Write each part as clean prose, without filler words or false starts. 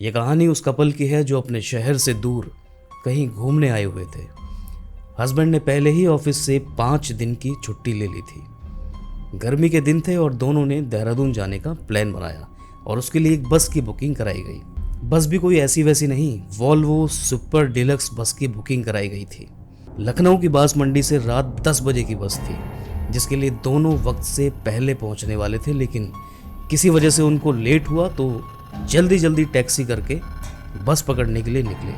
ये कहानी उस कपल की है जो अपने शहर से दूर कहीं घूमने आए हुए थे। हस्बैंड ने पहले ही ऑफिस से 5 दिन की छुट्टी ले ली थी। गर्मी के दिन थे और दोनों ने देहरादून जाने का प्लान बनाया और उसके लिए एक बस की बुकिंग कराई गई। बस भी कोई ऐसी वैसी नहीं, वॉल्वो सुपर डिलक्स बस की बुकिंग कराई गई थी। लखनऊ की बांस मंडी से रात 10 बजे की बस थी, जिसके लिए दोनों वक्त से पहले पहुंचने वाले थे, लेकिन किसी वजह से उनको लेट हुआ तो जल्दी जल्दी टैक्सी करके बस पकड़ने के लिए निकले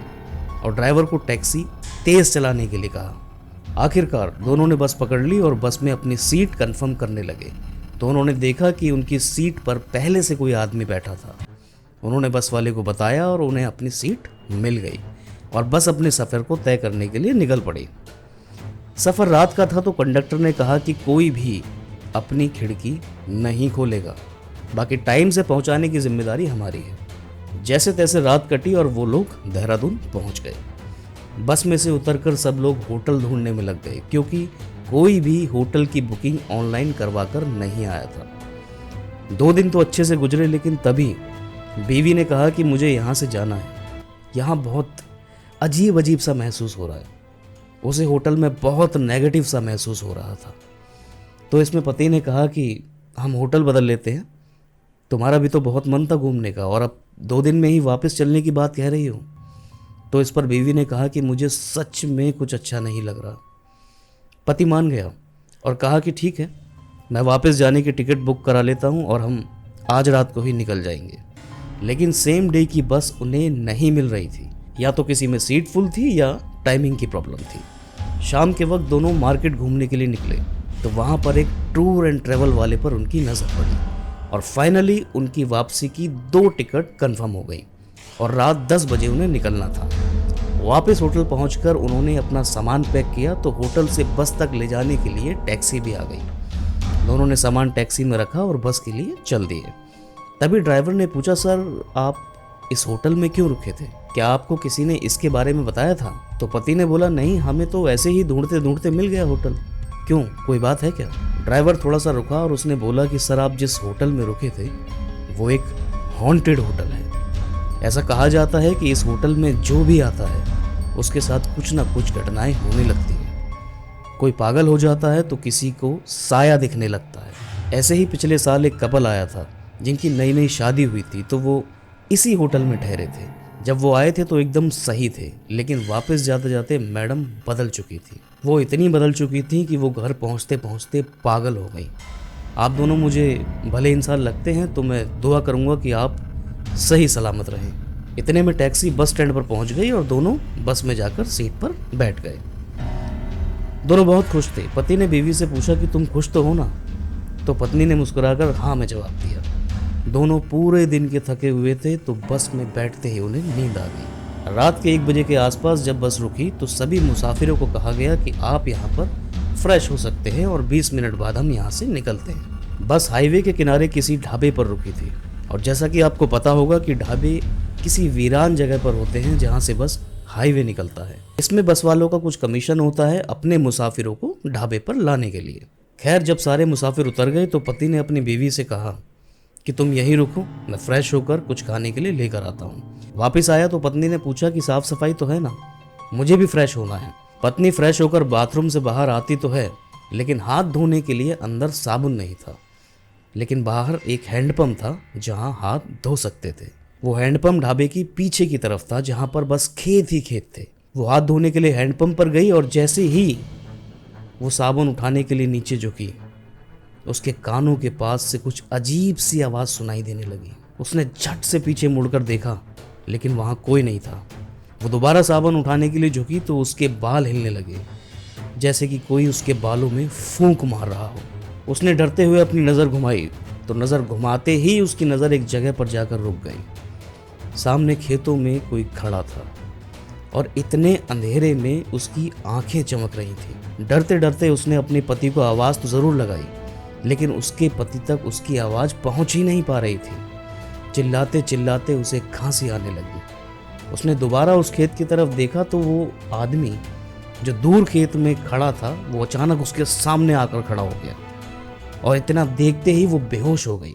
और ड्राइवर को टैक्सी तेज चलाने के लिए कहा। आखिरकार दोनों ने बस पकड़ ली और बस में अपनी सीट कंफर्म करने लगे तो उन्होंने देखा कि उनकी सीट पर पहले से कोई आदमी बैठा था। उन्होंने बस वाले को बताया और उन्हें अपनी सीट मिल गई और बस अपने सफ़र को तय करने के लिए निकल पड़ी। सफ़र रात का था तो कंडक्टर ने कहा कि कोई भी अपनी खिड़की नहीं खोलेगा, बाकी टाइम से पहुंचाने की जिम्मेदारी हमारी है। जैसे तैसे रात कटी और वो लोग देहरादून पहुंच गए। बस में से उतरकर सब लोग होटल ढूंढने में लग गए, क्योंकि कोई भी होटल की बुकिंग ऑनलाइन करवाकर नहीं आया था। 2 दिन तो अच्छे से गुजरे, लेकिन तभी बीवी ने कहा कि मुझे यहाँ से जाना है, यहाँ बहुत अजीब अजीब सा महसूस हो रहा है। उसे होटल में बहुत नेगेटिव सा महसूस हो रहा था। तो इसमें पति ने कहा कि हम होटल बदल लेते हैं, तुम्हारा भी तो बहुत मन था घूमने का और अब 2 दिन में ही वापस चलने की बात कह रही हो। तो इस पर बीवी ने कहा कि मुझे सच में कुछ अच्छा नहीं लग रहा। पति मान गया और कहा कि ठीक है, मैं वापस जाने की टिकट बुक करा लेता हूँ और हम आज रात को ही निकल जाएंगे। लेकिन सेम डे की बस उन्हें नहीं मिल रही थी, या तो किसी में सीट फुल थी या टाइमिंग की प्रॉब्लम थी। शाम के वक्त दोनों मार्केट घूमने के लिए निकले तो वहाँ पर एक टूर एंड ट्रैवल वाले पर उनकी नज़र पड़ी और फाइनली उनकी वापसी की 2 टिकट कंफर्म हो गई और रात 10 बजे उन्हें निकलना था। वापस होटल पहुंचकर उन्होंने अपना सामान पैक किया तो होटल से बस तक ले जाने के लिए टैक्सी भी आ गई। दोनों ने सामान टैक्सी में रखा और बस के लिए चल दिए। तभी ड्राइवर ने पूछा, सर आप इस होटल में क्यों रुके थे? क्या आपको किसी ने इसके बारे में बताया था? तो पति ने बोला, नहीं, हमें तो ऐसे ही ढूंढते ढूंढते मिल गया होटल। क्यों, कोई बात है क्या? ड्राइवर थोड़ा सा रुका और उसने बोला कि सर आप जिस होटल में रुके थे वो एक हॉन्टेड होटल है। ऐसा कहा जाता है कि इस होटल में जो भी आता है उसके साथ कुछ ना कुछ घटनाएं होने लगती हैं। कोई पागल हो जाता है तो किसी को साया दिखने लगता है। ऐसे ही पिछले साल एक कपल आया था जिनकी नई नई शादी हुई थी, तो वो इसी होटल में ठहरे थे। जब वो आए थे तो एकदम सही थे, लेकिन वापस जाते जाते मैडम बदल चुकी थी। वो इतनी बदल चुकी थी कि वो घर पहुंचते पहुंचते पागल हो गई। आप दोनों मुझे भले इंसान लगते हैं, तो मैं दुआ करूंगा कि आप सही सलामत रहें। इतने में टैक्सी बस स्टैंड पर पहुंच गई और दोनों बस में जाकर सीट पर बैठ गए। दोनों बहुत खुश थे। पति ने बीवी से पूछा कि तुम खुश तो हो ना? तो पत्नी ने मुस्कुराकर हाँ में जवाब दिया। दोनों पूरे दिन के थके हुए थे तो बस में बैठते ही उन्हें नींद आ गई। रात के 1 बजे के आसपास जब बस रुकी तो सभी मुसाफिरों को कहा गया कि आप यहाँ पर फ्रेश हो सकते हैं और 20 मिनट बाद हम यहाँ से निकलते हैं। बस हाईवे के किनारे किसी ढाबे पर रुकी थी और जैसा कि आपको पता होगा कि ढाबे किसी वीरान जगह पर होते हैं जहाँ से बस हाईवे निकलता है। इसमें बस वालों का कुछ कमीशन होता है अपने मुसाफिरों को ढाबे पर लाने के लिए। खैर, जब सारे मुसाफिर उतर गए तो पति ने अपनी बीवी से कहा कि तुम यहीं रुको, मैं फ्रेश होकर कुछ खाने के लिए लेकर आता हूँ। वापस आया तो पत्नी ने पूछा कि साफ सफाई तो है ना? मुझे भी फ्रेश होना है। पत्नी फ्रेश होकर बाथरूम से बाहर आती तो है, लेकिन हाथ धोने के लिए अंदर साबुन नहीं था, लेकिन बाहर एक हैंडपंप था जहां हाथ धो सकते थे। वो हैंडपंप ढाबे की पीछे की तरफ था जहां पर बस खेत ही खेत थे। वो हाथ धोने के लिए हैंडपंप पर गई और जैसे ही वो साबुन उठाने के लिए नीचे झुकी, उसके कानों के पास से कुछ अजीब सी आवाज़ सुनाई देने लगी। उसने झट से पीछे मुड़कर देखा, लेकिन वहाँ कोई नहीं था। वो दोबारा साबुन उठाने के लिए झुकी तो उसके बाल हिलने लगे, जैसे कि कोई उसके बालों में फूंक मार रहा हो। उसने डरते हुए अपनी नज़र घुमाई तो नज़र घुमाते ही उसकी नज़र एक जगह पर जाकर रुक गई। सामने खेतों में कोई खड़ा था और इतने अंधेरे में उसकी आंखें चमक रही थी। डरते डरते उसने अपने पति को आवाज़ तो ज़रूर लगाई, लेकिन उसके पति तक उसकी आवाज़ पहुंच ही नहीं पा रही थी। चिल्लाते चिल्लाते उसे खांसी आने लगी। उसने दोबारा उस खेत की तरफ देखा तो वो आदमी जो दूर खेत में खड़ा था वो अचानक उसके सामने आकर खड़ा हो गया और इतना देखते ही वो बेहोश हो गई।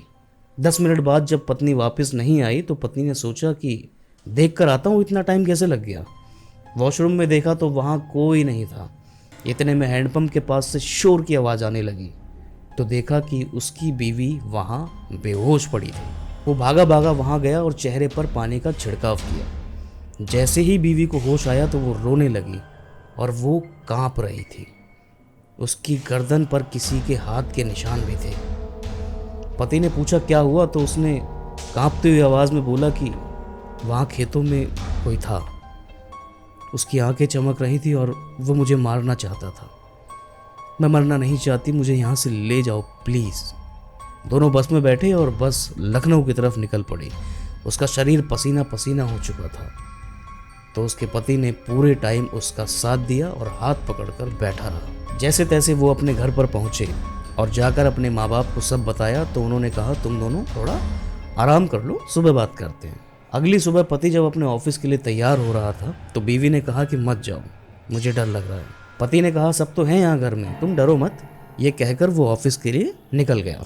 10 मिनट बाद जब पत्नी वापस नहीं आई तो पत्नी ने सोचा कि देख कर आता हूँ इतना टाइम कैसे लग गया। वॉशरूम में देखा तो वहाँ कोई नहीं था। इतने में हैंडपंप के पास से शोर की आवाज़ आने लगी तो देखा कि उसकी बीवी वहाँ बेहोश पड़ी थी। वो भागा भागा वहाँ गया और चेहरे पर पानी का छिड़काव किया। जैसे ही बीवी को होश आया तो वो रोने लगी और वो कांप रही थी। उसकी गर्दन पर किसी के हाथ के निशान भी थे। पति ने पूछा क्या हुआ तो उसने कांपते हुए आवाज़ में बोला कि वहाँ खेतों में कोई था। उसकी आंखें चमक रही थी और वो मुझे मारना चाहता था। मैं मरना नहीं चाहती, मुझे यहाँ से ले जाओ प्लीज़। दोनों बस में बैठे और बस लखनऊ की तरफ निकल पड़ी। उसका शरीर पसीना पसीना हो चुका था तो उसके पति ने पूरे टाइम उसका साथ दिया और हाथ पकड़कर बैठा रहा। जैसे तैसे वो अपने घर पर पहुँचे और जाकर अपने माँ बाप को सब बताया तो उन्होंने कहा तुम दोनों थोड़ा आराम कर लो, सुबह बात करते हैं। अगली सुबह पति जब अपने ऑफिस के लिए तैयार हो रहा था तो बीवी ने कहा कि मत जाओ, मुझे डर लग रहा है। पति ने कहा सब तो हैं यहाँ घर में, तुम डरो मत। ये कहकर वो ऑफिस के लिए निकल गया।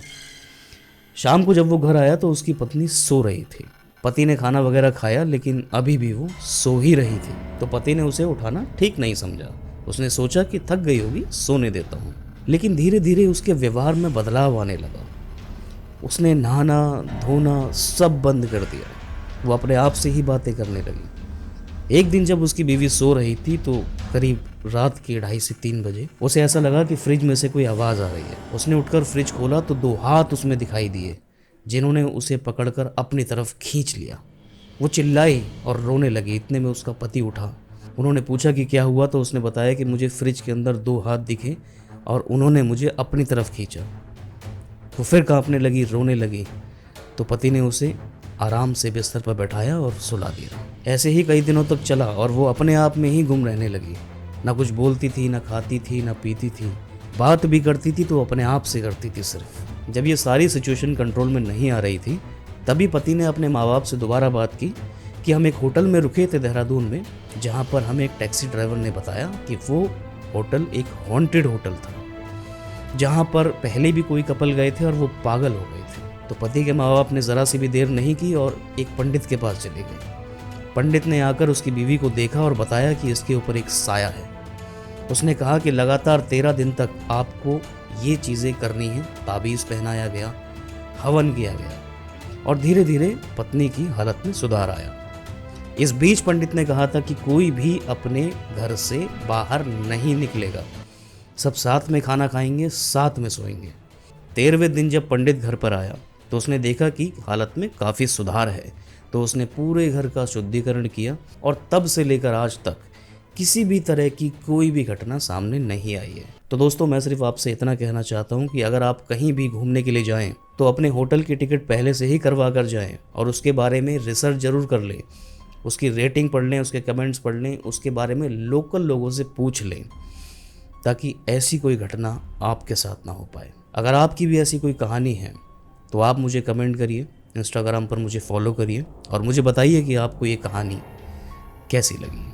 शाम को जब वो घर आया तो उसकी पत्नी सो रही थी। पति ने खाना वगैरह खाया लेकिन अभी भी वो सो ही रही थी तो पति ने उसे उठाना ठीक नहीं समझा। उसने सोचा कि थक गई होगी, सोने देता हूँ। लेकिन धीरे धीरे उसके व्यवहार में बदलाव आने लगा। उसने नहाना धोना सब बंद कर दिया। वो अपने आप से ही बातें करने लगी। एक दिन जब उसकी बीवी सो रही थी तो करीब रात के 2:30 से 3 बजे उसे ऐसा लगा कि फ्रिज में से कोई आवाज़ आ रही है। उसने उठकर फ्रिज खोला तो 2 हाथ उसमें दिखाई दिए जिन्होंने उसे पकड़कर अपनी तरफ खींच लिया। वो चिल्लाई और रोने लगी। इतने में उसका पति उठा। उन्होंने पूछा कि क्या हुआ तो उसने बताया कि मुझे फ्रिज के अंदर 2 हाथ दिखे और उन्होंने मुझे अपनी तरफ खींचा। वो फिर कांपने लगी, रोने लगी तो पति ने उसे आराम से बिस्तर पर बैठाया और सुला दिया। ऐसे ही कई दिनों तक चला और वो अपने आप में ही गुम रहने लगी। ना कुछ बोलती थी, ना खाती थी, ना पीती थी। बात भी करती थी तो अपने आप से करती थी सिर्फ। जब ये सारी सिचुएशन कंट्रोल में नहीं आ रही थी तभी पति ने अपने माँ बाप से दोबारा बात की कि हम एक होटल में रुके थे देहरादून में, जहाँ पर हमें एक टैक्सी ड्राइवर ने बताया कि वो होटल एक हॉन्टेड होटल था जहाँ पर पहले भी कोई कपल गए थे और वो पागल हो गए थे। तो पति के माँ बाप ने ज़रा सी भी देर नहीं की और एक पंडित के पास चले गए। पंडित ने आकर उसकी बीवी को देखा और बताया कि इसके ऊपर एक साया है। उसने कहा कि लगातार 13 दिन तक आपको ये चीज़ें करनी हैं। ताबीज़ पहनाया गया, हवन किया गया और धीरे धीरे पत्नी की हालत में सुधार आया। इस बीच पंडित ने कहा था कि कोई भी अपने घर से बाहर नहीं निकलेगा, सब साथ में खाना खाएंगे, साथ में सोएंगे। 13वें दिन जब पंडित घर पर आया तो उसने देखा कि हालत में काफ़ी सुधार है तो उसने पूरे घर का शुद्धिकरण किया और तब से लेकर आज तक किसी भी तरह की कोई भी घटना सामने नहीं आई है। तो दोस्तों मैं सिर्फ आपसे इतना कहना चाहता हूँ कि अगर आप कहीं भी घूमने के लिए जाएं तो अपने होटल की टिकट पहले से ही करवा कर जाएं और उसके बारे में रिसर्च ज़रूर कर लें, उसकी रेटिंग पढ़ लें, उसके कमेंट्स पढ़ लें, उसके बारे में लोकल लोगों से पूछ लें ताकि ऐसी कोई घटना आपके साथ ना हो पाए। अगर आपकी भी ऐसी कोई कहानी है तो आप मुझे कमेंट करिए, इंस्टाग्राम पर मुझे फॉलो करिए और मुझे बताइए कि आपको ये कहानी कैसी लगी।